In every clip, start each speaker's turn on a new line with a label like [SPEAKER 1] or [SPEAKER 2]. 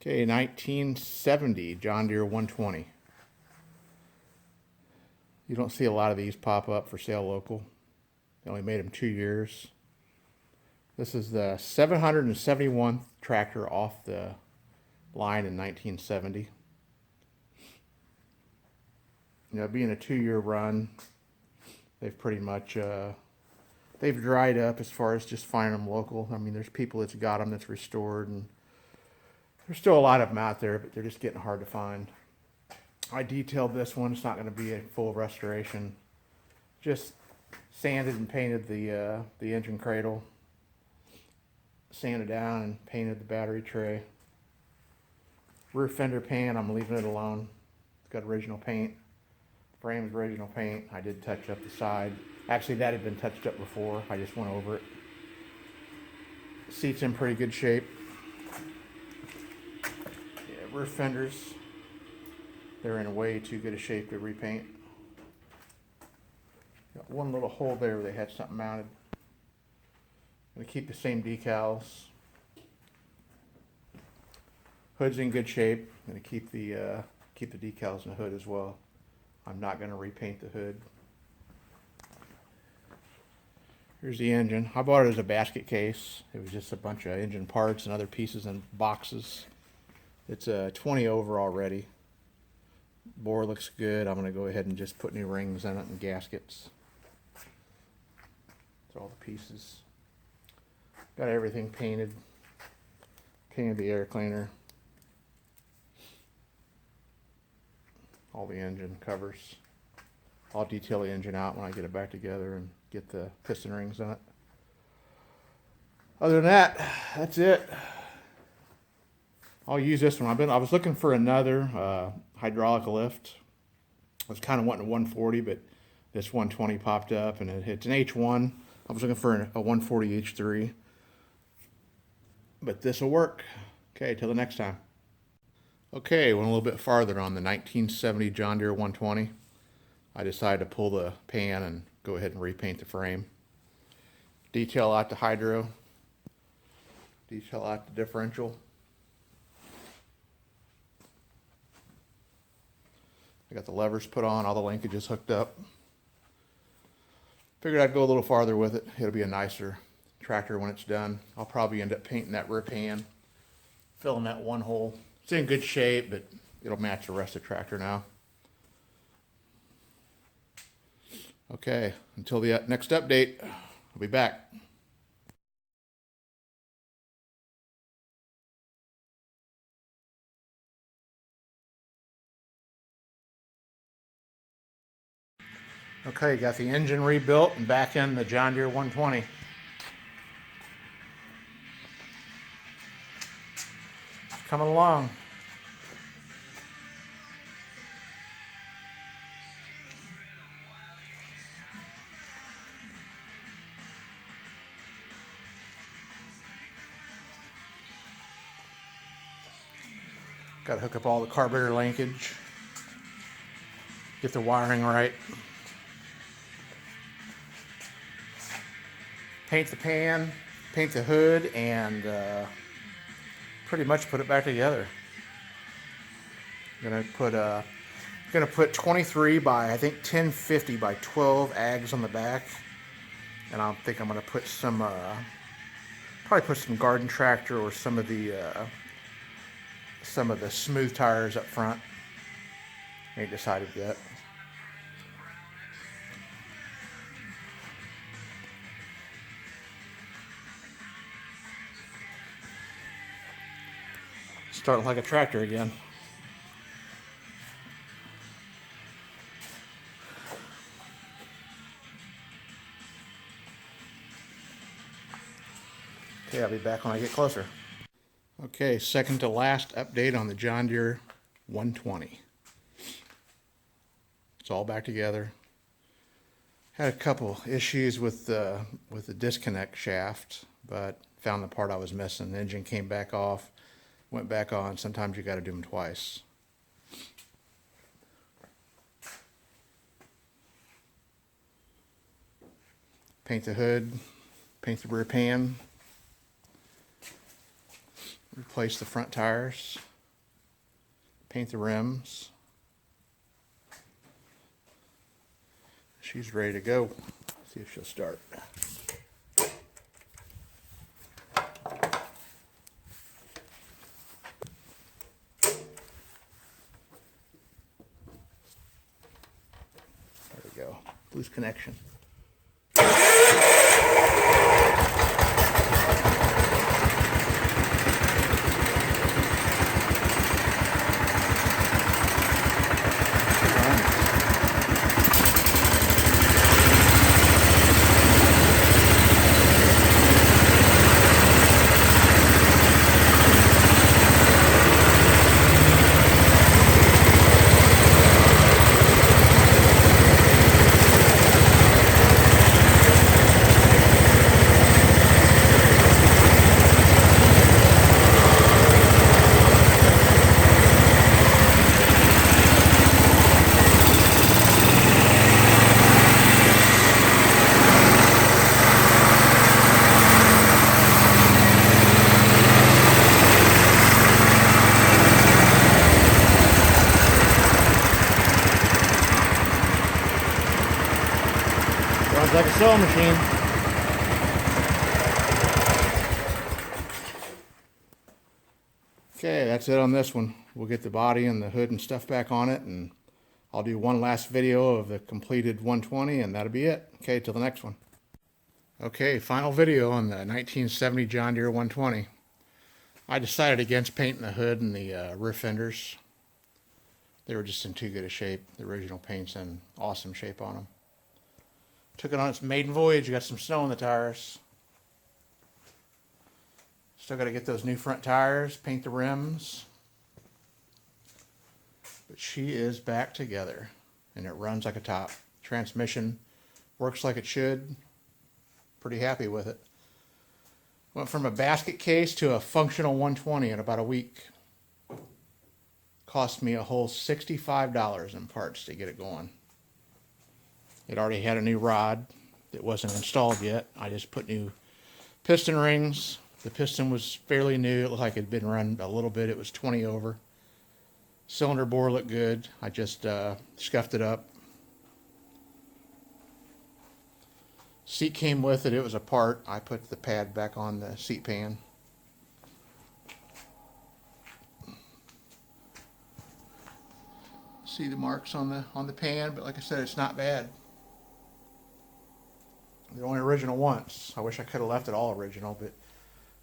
[SPEAKER 1] Okay, 1970 John Deere 120. You don't see a lot of these pop up for sale local. They only made them 2 years. This is the 771th tractor off the line in 1970. You know, being a 2-year run, they've pretty much they've dried up as far as just finding them local. I mean, there's people that's got them that's restored, and there's still a lot of them out there, but they're just getting hard to find. I detailed this one. It's not going to be a full restoration. Just sanded and painted the engine cradle, sanded down and painted the battery tray. Rear fender pan, I'm leaving it alone. It's got original paint. Frame's original paint. I did touch up the side. Actually, that had been touched up before. I just went over it. Seat's in pretty good shape. Yeah, rear fenders, they're in way too good a shape to repaint. Got one little hole there where they had something mounted. Gonna keep the same decals. Hood's in good shape. Gonna keep the decals in the hood as well. I'm not gonna repaint the hood. Here's the engine. I bought it as a basket case. It was just a bunch of engine parts and other pieces in boxes. It's a 20 over already. Bore looks good. I'm gonna go ahead and just put new rings in it and gaskets. That's all the pieces. Got everything painted. Painted the air cleaner. All the engine covers. I'll detail the engine out when I get it back together and get the piston rings in it. Other than that, that's it. I'll use this one. I was looking for another hydraulic lift. I was kind of wanting a 140, but this 120 popped up, and it's an H1. I was looking for a 140 H3, but this will work. Okay, till the next time. Okay, went a little bit farther on the 1970 John Deere 120. I decided to pull the pan and go ahead and repaint the frame. Detail out the hydro. Detail out the differential. I got the levers put on, all the linkages hooked up. Figured I'd go a little farther with it. It'll be a nicer tractor when it's done. I'll probably end up painting that rear pan, filling that one hole. It's in good shape, but it'll match the rest of the tractor now. Okay, until the next update, I'll be back. Okay, got the engine rebuilt and back in the John Deere 120. Coming along. Got to hook up all the carburetor linkage, get the wiring right, paint the pan, paint the hood, and pretty much put it back together. Gonna put 23 by I think 1050 by 12 ags on the back, and I think I'm gonna put some probably put some garden tractor or some of the smooth tires up front. Ain't decided yet. Starting like a tractor again. Okay, I'll be back when I get closer. Okay, second to last update on the John Deere 120. It's all back together. Had a couple issues with the disconnect shaft, but found the part I was missing. The engine came back off, went back on. Sometimes you got to do them twice. Paint the hood, paint the rear pan, replace the front tires. paint the rims. She's ready to go. See if she'll start. There we go. Lose connection. Runs like a sewing machine. Okay, that's it on this one. We'll get the body and the hood and stuff back on it, and I'll do one last video of the completed 120, and that'll be it. Okay, till the next one. Okay, final video on the 1970 John Deere 120. I decided against painting the hood and the rear fenders. They were just in too good a shape. The original paint's in awesome shape on them. Took it on its maiden voyage. Got some snow in the tires. Still got to get those new front tires, paint the rims. But she is back together, and it runs like a top. Transmission works like it should. Pretty happy with it. Went from a basket case to a functional 120 in about a week. Cost me a whole $65 in parts to get it going. It already had a new rod that wasn't installed yet. I just put new piston rings. The piston was fairly new. It looked like it had been run a little bit. It was 20 over. Cylinder bore looked good. I just scuffed it up. Seat came with it. It was a part. I put the pad back on the seat pan. See the marks on the pan, but like I said, it's not bad. They're only original once. I wish I could have left it all original, but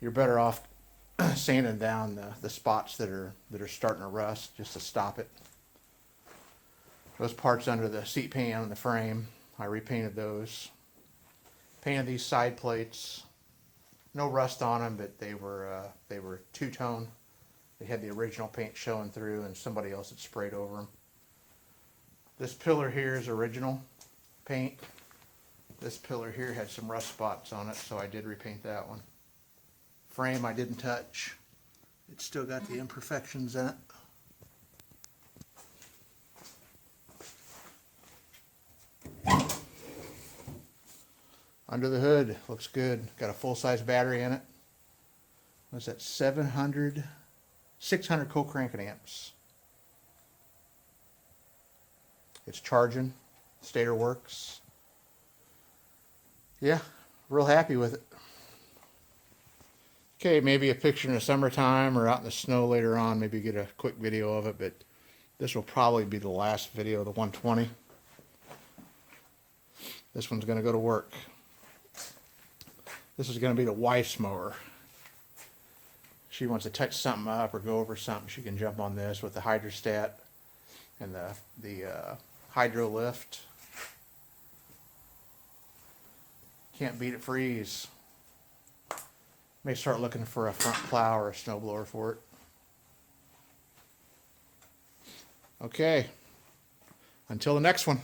[SPEAKER 1] you're better off sanding down the spots that are starting to rust just to stop it. Those parts under the seat pan and the frame, I repainted those. Painted these side plates. No rust on them, but they were two-tone. They had the original paint showing through, and somebody else had sprayed over them. This pillar here is original paint. This pillar here had some rust spots on it, so I did repaint that one. Frame I didn't touch. It's still got the imperfections in it. Under the hood, looks good. Got a full-size battery in it. What's that, 600 co-cranking amps. It's charging. Stator works. Yeah, real happy with it. Okay, maybe a picture in the summertime or out in the snow later on. Maybe get a quick video of it, but this will probably be the last video of the 120. This one's going to go to work. This is going to be the wife's mower. She wants to touch something up or go over something, she can jump on this with the hydrostat and the hydro lift. Can't beat it for ease. May start looking for a front plow or a snowblower for it. Okay. Until the next one.